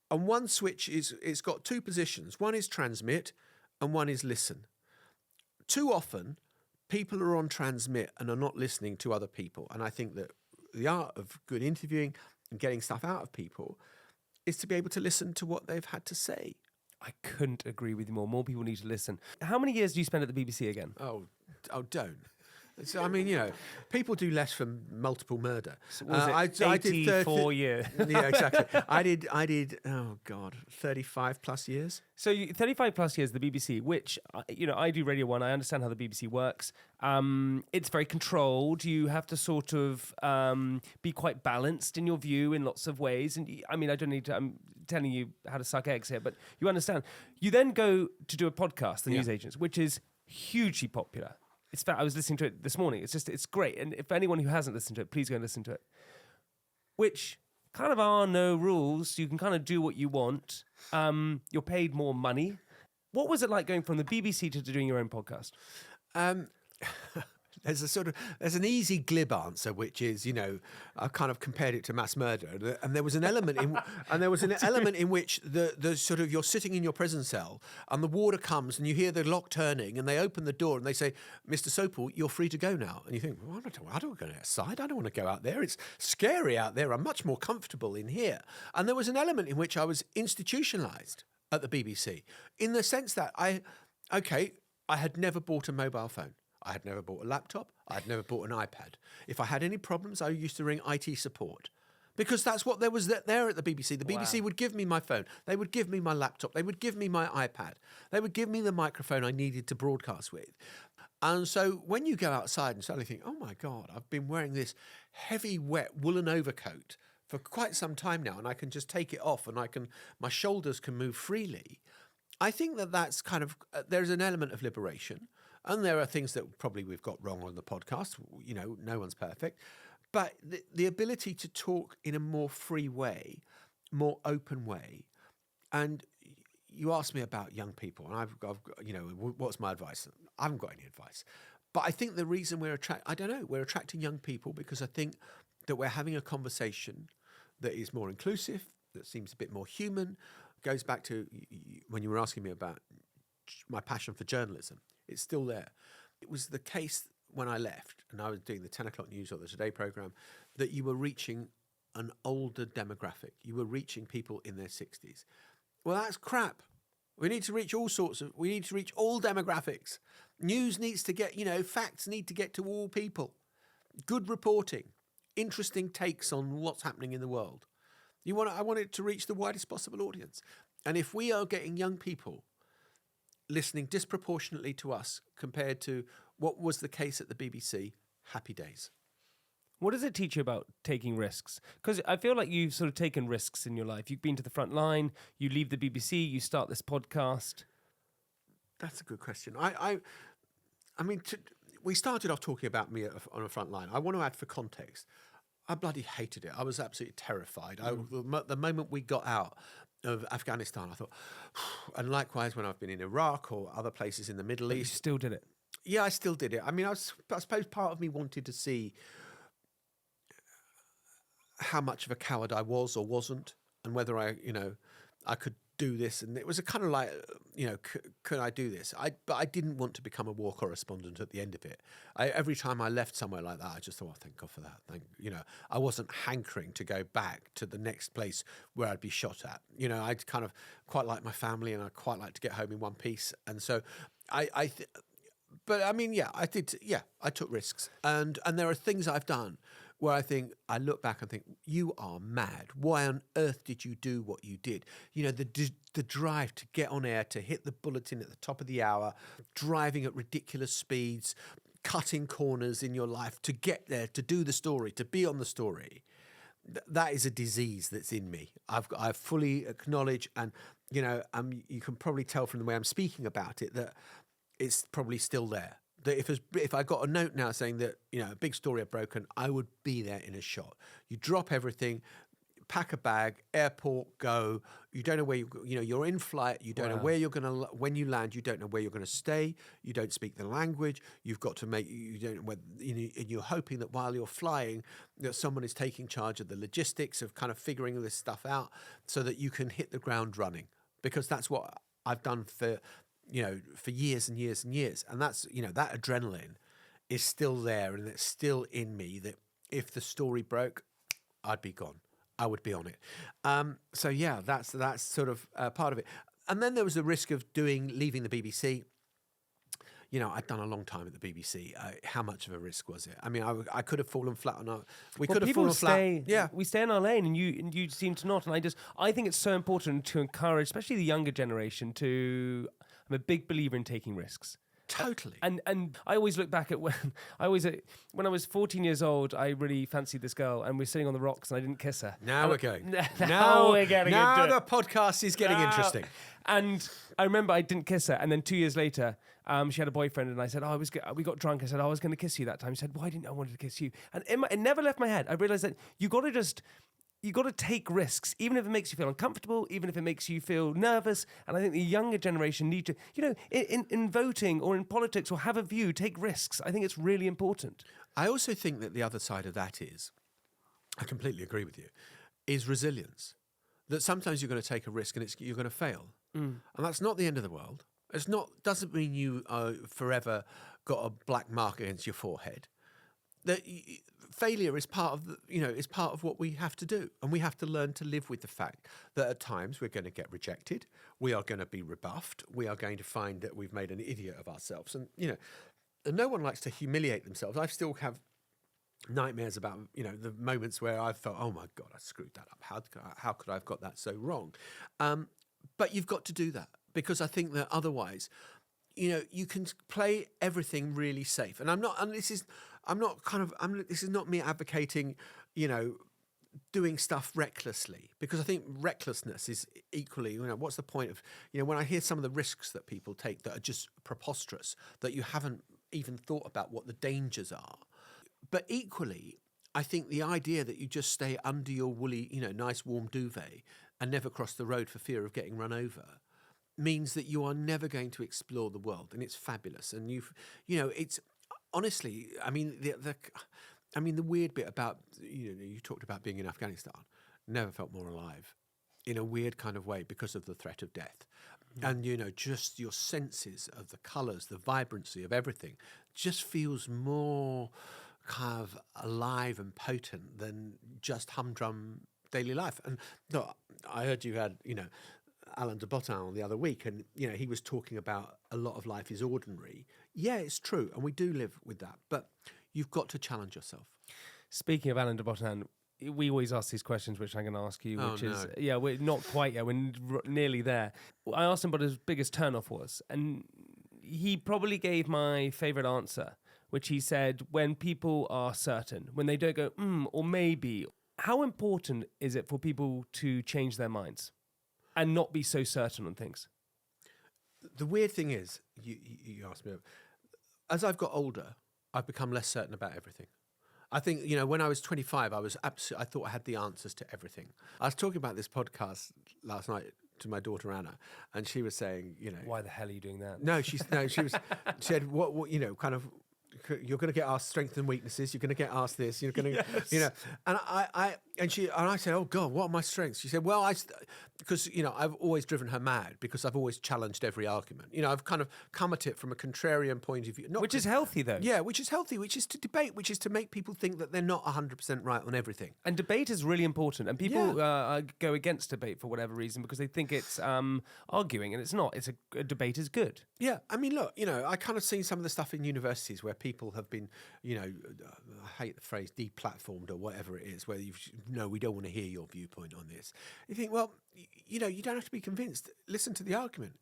and one switch it's got two positions. One is transmit and one is listen. Too often, people are on transmit and are not listening to other people. And I think that the art of good interviewing and getting stuff out of people is to be able to listen to what they've had to say. I couldn't agree with you more. More people need to listen. How many years do you spend at the BBC again? Oh, don't. So, I mean, people do less for multiple murder. So was it I did 84 years? Yeah, exactly. I did. Oh God, 35 plus years. So 35 plus years, the BBC, which, I do Radio 1. I understand how the BBC works. It's very controlled. You have to sort of be quite balanced in your view in lots of ways. And I mean, I don't need to, I'm telling you how to suck eggs here, but you understand. You then go to do a podcast, The News Agents, which is hugely popular. It's fact, I was listening to it this morning. It's great. And if anyone who hasn't listened to it, please go and listen to it. Which kind of are no rules. You can kind of do what you want. You're paid more money. What was it like going from the BBC to doing your own podcast? there's an easy glib answer, which is, I've kind of compared it to mass murder, and there was an element in which the sort of, you're sitting in your prison cell and the warder comes and you hear the lock turning and they open the door and they say, Mr. Sopel, you're free to go now. And you think, well, I don't want to go outside. I don't want to go out there. It's scary out there. I'm much more comfortable in here. And there was an element in which I was institutionalized at the BBC, in the sense that I had never bought a mobile phone. I had never bought a laptop. I had never bought an iPad. If I had any problems, I used to ring IT support, because that's what there was there at the BBC. The BBC would give me my phone. They would give me my laptop. They would give me my iPad. They would give me the microphone I needed to broadcast with. And so when you go outside and suddenly think, oh my God, I've been wearing this heavy, wet woolen overcoat for quite some time now, and I can just take it off and my shoulders can move freely. I think that's kind of, there's an element of liberation. And there are things that probably we've got wrong on the podcast. No one's perfect. But the ability to talk in a more free way, more open way. And you asked me about young people, and I've got, what's my advice? I haven't got any advice. But I think the reason we're attracting young people because I think that we're having a conversation that is more inclusive, that seems a bit more human, goes back to when you were asking me about my passion for journalism. It's still there. It was the case when I left and I was doing the 10 o'clock news or the Today programme, that you were reaching an older demographic. You were reaching people in their 60s. Well, that's crap. We need to reach all demographics. News needs to get, facts need to get to all people. Good reporting, interesting takes on what's happening in the world. I want it to reach the widest possible audience. And if we are getting young people listening disproportionately to us compared to what was the case at the BBC, happy days. What does it teach you about taking risks? Because I feel like you've sort of taken risks in your life. You've been to the front line, you leave the BBC, you start this podcast. That's a good question. We started off talking about me on a front line. I want to add for context, I bloody hated it. I was absolutely terrified. The moment we got out of Afghanistan, I thought, and likewise when I've been in Iraq or other places in the Middle East. You still did it? Yeah, I still did it. I mean, I suppose part of me wanted to see how much of a coward I was or wasn't, and whether I could do this. And it was a kind of like, could I do this? But I didn't want to become a war correspondent at the end of it. Every time I left somewhere like that, I just thought, thank God for that. I wasn't hankering to go back to the next place where I'd be shot at. I'd kind of quite like my family, and I'd quite like to get home in one piece. And so I took risks. And there are things I've done where I look back and think, you are mad. Why on earth did you do what you did? The drive to get on air, to hit the bulletin at the top of the hour, driving at ridiculous speeds, cutting corners in your life to get there, to do the story, to be on the story. That is a disease that's in me. I fully acknowledge, and you can probably tell from the way I'm speaking about it that it's probably still there. That if I got a note now saying that a big story had broken, I would be there in a shot. You drop everything, pack a bag, airport, go. You don't know where you're in flight. You don't know where you're gonna. When you land, you don't know where you're gonna stay. You don't speak the language. You've got to make. You don't know whether, and you're hoping that while you're flying, that someone is taking charge of the logistics of kind of figuring this stuff out, so that you can hit the ground running. Because that's what I've done for years and years and years. And that's, that adrenaline is still there, and it's still in me, that if the story broke, I'd be gone. I would be on it. So yeah, that's sort of part of it. And then there was the risk of leaving the BBC. I'd done a long time at the BBC. How much of a risk was it? I mean, I could have fallen flat on we could have fallen flat. Yeah, we stay in our lane, and you seem to not. And I think it's so important to encourage, especially the younger generation, to. I'm a big believer in taking risks. Totally. And I always look back at when I was 14 years old, I really fancied this girl, and we're sitting on the rocks, and I didn't kiss her. Now we're going. Now we're getting into it. Now the podcast is getting interesting. And I remember I didn't kiss her, and then 2 years later, she had a boyfriend, and I said, we got drunk. I said, I was going to kiss you that time. She said, why didn't I want to kiss you? And it never left my head. I realized that you you got to take risks, even if it makes you feel uncomfortable, even if it makes you feel nervous. And I think the younger generation need to, in voting or in politics or have a view, take risks. I think it's really important. I also think that the other side of that is, I completely agree with you, is resilience. That sometimes you're going to take a risk and you're going to fail. And that's not the end of the world. Doesn't mean you forever got a black mark against your forehead. That failure is part of what we have to do, and we have to learn to live with the fact that at times we're going to get rejected, we are going to be rebuffed, we are going to find that we've made an idiot of ourselves, and no one likes to humiliate themselves. I still have nightmares about the moments where I've felt, oh my God, I screwed that up. How could I have got that so wrong? But you've got to do that, because I think that otherwise, you can play everything really safe. And this is not me advocating, doing stuff recklessly, because I think recklessness is equally, what's the point of, when I hear some of the risks that people take that are just preposterous, that you haven't even thought about what the dangers are. But equally, I think the idea that you just stay under your woolly, nice warm duvet and never cross the road for fear of getting run over means that you are never going to explore the world, and it's fabulous. And it's honestly, the weird bit about, you talked about being in Afghanistan, never felt more alive in a weird kind of way because of the threat of death. And, just your senses of the colours, the vibrancy of everything just feels more kind of alive and potent than just humdrum daily life. And look, I heard you had, Alain de Botton on the other week, and he was talking about a lot of life is ordinary. Yeah, it's true, and we do live with that, but you've got to challenge yourself. Speaking of Alain de Botton, we always ask these questions, which I'm going to ask you, we're not quite yet, we're nearly there. I asked him what his biggest turn-off was, and he probably gave my favourite answer, which he said, when people are certain, when they don't go, or maybe. How important is it for people to change their minds and not be so certain on things? The weird thing is, you asked me, as I've got older, I've become less certain about everything. I think, when I was 25, I thought I had the answers to everything. I was talking about this podcast last night to my daughter Anna, and she was saying, why the hell are you doing that? She said, what kind of, you're going to get asked strengths and weaknesses. You're going to get asked this. You're going to, yes. And I said, oh God, what are my strengths? She said, well, because I've always driven her mad because I've always challenged every argument. I've kind of come at it from a contrarian point of view, which is healthy though. Yeah, which is healthy, which is to debate, which is to make people think that they're not 100% right on everything. And debate is really important. And people go against debate for whatever reason because they think it's arguing, and it's not. It's a debate is good. Yeah, I mean, look, I kind of seen some of the stuff in universities where people have been, I hate the phrase deplatformed or whatever it is, where we don't want to hear your viewpoint on this. You think, well, you don't have to be convinced. Listen to the argument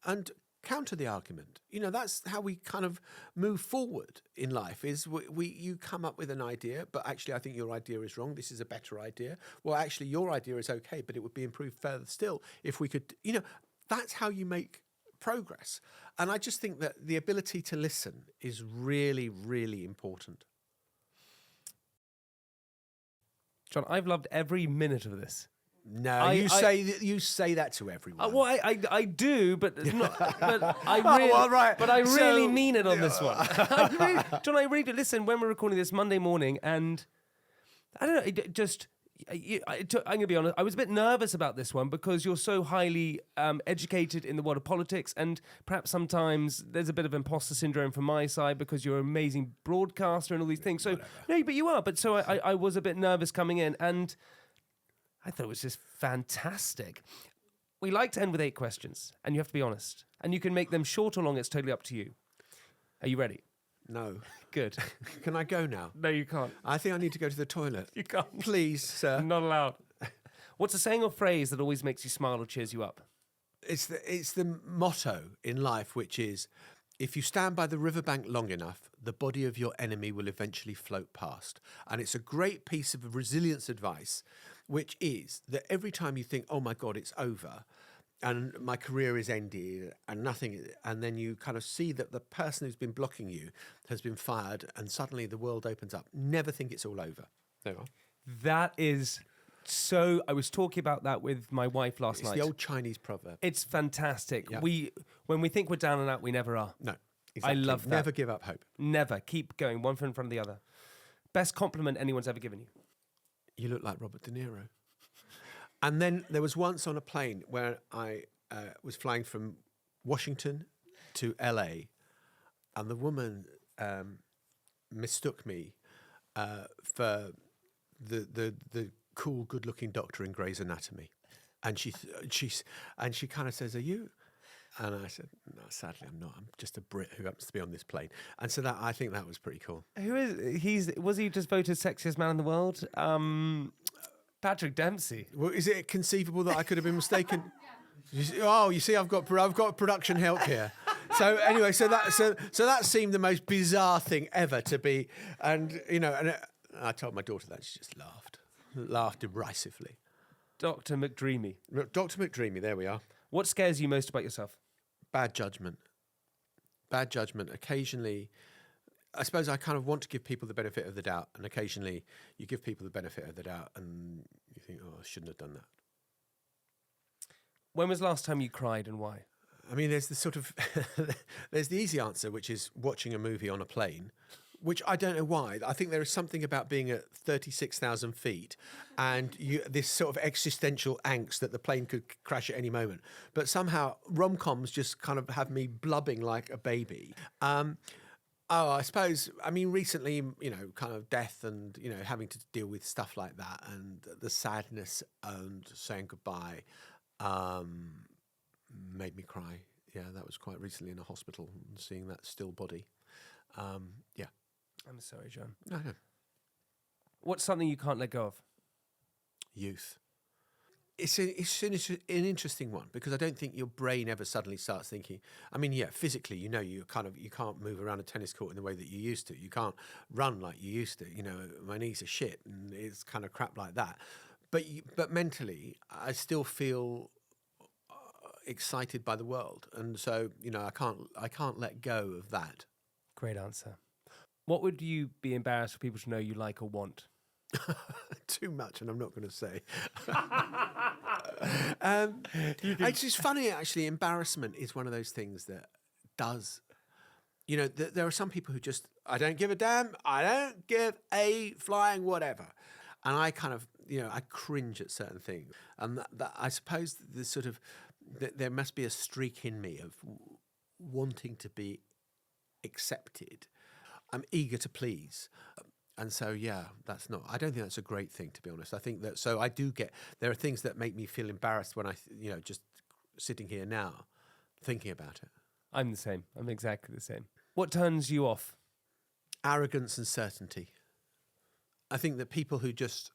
and counter the argument. That's how we kind of move forward in life, is you come up with an idea, but actually I think your idea is wrong. This is a better idea. Well, actually your idea is okay, but it would be improved further still if we could, that's how you make progress. And I just think that the ability to listen is really, really important. John, I've loved every minute of this. No, you say that to everyone. Well, I do, but not. But I really, but I really mean it on this one. John, I really do. Listen, when we're recording this Monday morning, and I don't know, it just. I'm going to be honest, I was a bit nervous about this one because you're so highly educated in the world of politics, and perhaps sometimes there's a bit of imposter syndrome from my side because you're an amazing broadcaster and all these things. So, whatever. No, but you are. But so I was a bit nervous coming in, and I thought it was just fantastic. We like to end with 8 questions, and you have to be honest. And you can make them short or long, it's totally up to you. Are you ready? No. Good. Can I go now? No, you can't. I think I need to go to the toilet. You can't. Please, sir. Not allowed. What's a saying or phrase that always makes you smile or cheers you up? It's the motto in life, which is, if you stand by the riverbank long enough, the body of your enemy will eventually float past. And it's a great piece of resilience advice, which is that every time you think, oh my God, it's over, and my career is ended and nothing, and then you kind of see that the person who's been blocking you has been fired and suddenly the world opens up. Never think it's all over. There you are. That is I was talking about that with my wife last night. It's the old Chinese proverb. It's fantastic. Yeah. When we think we're down and out, we never are. No, exactly. I love that. Never give up hope. Never. Keep going, one foot in front of the other. Best compliment anyone's ever given you? You look like Robert De Niro. And then there was once on a plane where I was flying from Washington to LA, and the woman mistook me for the cool, good-looking doctor in Grey's Anatomy, and she kind of says, "Are you?" And I said, "No, sadly, I'm not. I'm just a Brit who happens to be on this plane." And so I think that was pretty cool. Was he just voted sexiest man in the world? Patrick Dempsey. Well, is it conceivable that I could have been mistaken? You see, I've got production help here. So anyway, so that seemed the most bizarre thing ever to be, and I told my daughter that, she just laughed derisively. Dr. McDreamy. Dr. McDreamy, there we are. What scares you most about yourself? Bad judgment. Occasionally, I suppose I kind of want to give people the benefit of the doubt, and occasionally you give people the benefit of the doubt and you think, oh, I shouldn't have done that. When was the last time you cried and why? I mean, there's there's the easy answer, which is watching a movie on a plane, which I don't know why. I think there is something about being at 36,000 feet and this sort of existential angst that the plane could crash at any moment. But somehow rom-coms just kind of have me blubbing like a baby. I suppose, I mean, recently, kind of death and, having to deal with stuff like that and the sadness and saying goodbye made me cry. Yeah, that was quite recently in a hospital, seeing that still body. Yeah. I'm sorry, John. No. What's something you can't let go of? Youth. It's an interesting one because I don't think your brain ever suddenly starts thinking. I mean, yeah, physically, you can't move around a tennis court in the way that you used to. You can't run like you used to. My knees are shit, and it's kind of crap like that. But mentally, I still feel excited by the world, and so I can't let go of that. Great answer. What would you be embarrassed for people to know you like or want? Too much, and I'm not going to say. It's just funny, actually. Embarrassment is one of those things that does. There are some people who just, I don't give a damn. I don't give a flying whatever, and I kind of, I cringe at certain things, and that I suppose the sort of there must be a streak in me of wanting to be accepted. I'm eager to please. And so, I don't think that's a great thing, to be honest. I think that, so there are things that make me feel embarrassed when I, just sitting here now, thinking about it. I'm the same. I'm exactly the same. What turns you off? Arrogance and certainty. I think that people who just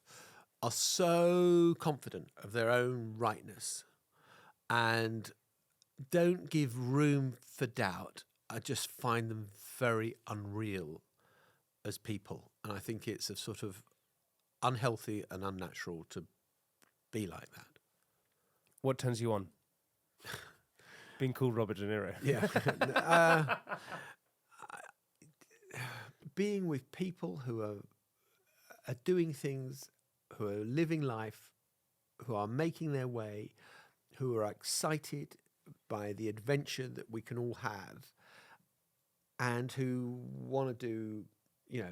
are so confident of their own rightness and don't give room for doubt, I just find them very unreal as people. And I think it's a sort of unhealthy and unnatural to be like that. What turns you on? Being called Robert De Niro. Yeah. Being with people who are doing things, who are living life, who are making their way, who are excited by the adventure that we can all have, and who want to do,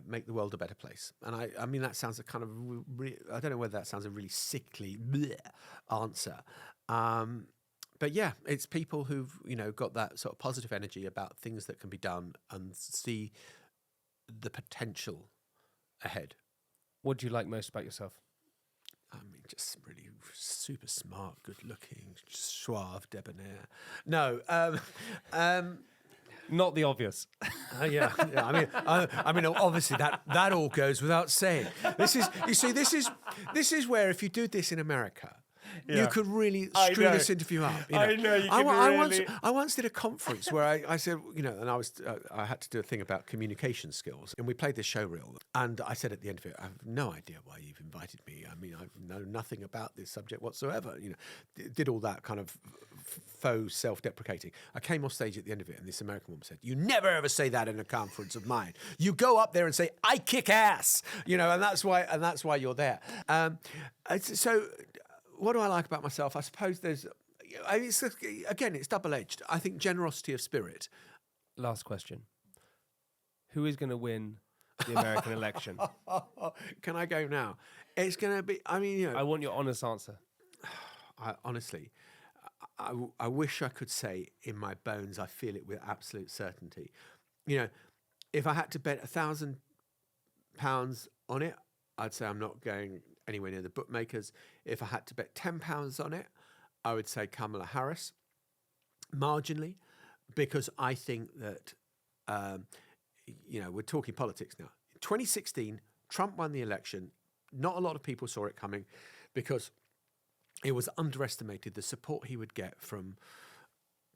make the world a better place. And I mean, that sounds a kind of, I don't know whether that sounds a really sickly answer. But yeah, it's people who've, got that sort of positive energy about things that can be done and see the potential ahead. What do you like most about yourself? I mean, just really super smart, good looking, suave, debonair. No, not the obvious. Yeah. I mean, obviously that all goes without saying. This is where if you do this in America, you could really screw this interview up. I know you could I once did a conference where I said, and I had to do a thing about communication skills, and we played this show reel, and I said at the end of it, I have no idea why you've invited me. I mean, I know nothing about this subject whatsoever. Did all that kind of faux self-deprecating. I came off stage at the end of it, and this American woman said, "You never ever say that in a conference of mine. You go up there and say, 'I kick ass,' and that's why you're there." So, what do I like about myself? I suppose it's double-edged. I think generosity of spirit. Last question. Who is going to win the American election? Can I go now? It's going to be, I want your honest answer. Honestly, I wish I could say in my bones, I feel it with absolute certainty. If I had to bet £1,000 on it, I'd say I'm not going anywhere near the bookmakers. If I had to bet £10 on it, I would say Kamala Harris, marginally, because I think that, we're talking politics now. In 2016, Trump won the election. Not a lot of people saw it coming because it was underestimated the support he would get from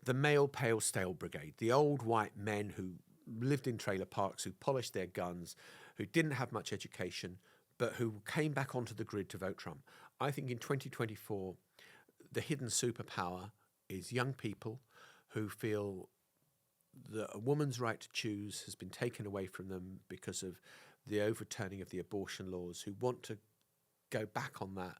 the male pale stale brigade, the old white men who lived in trailer parks, who polished their guns, who didn't have much education, but who came back onto the grid to vote Trump. I think in 2024, the hidden superpower is young people who feel that a woman's right to choose has been taken away from them because of the overturning of the abortion laws, who want to go back on that.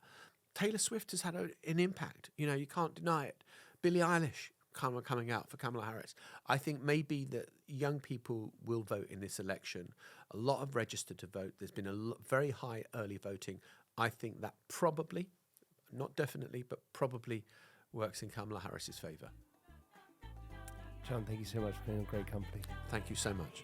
Taylor Swift has had an impact. You can't deny it. Billie Eilish coming out for Kamala Harris. I think maybe that young people will vote in this election. A lot have registered to vote. There's been a very high early voting. I think that probably, not definitely, but probably works in Kamala Harris's favour. Jon, thank you so much for being a great company. Thank you so much.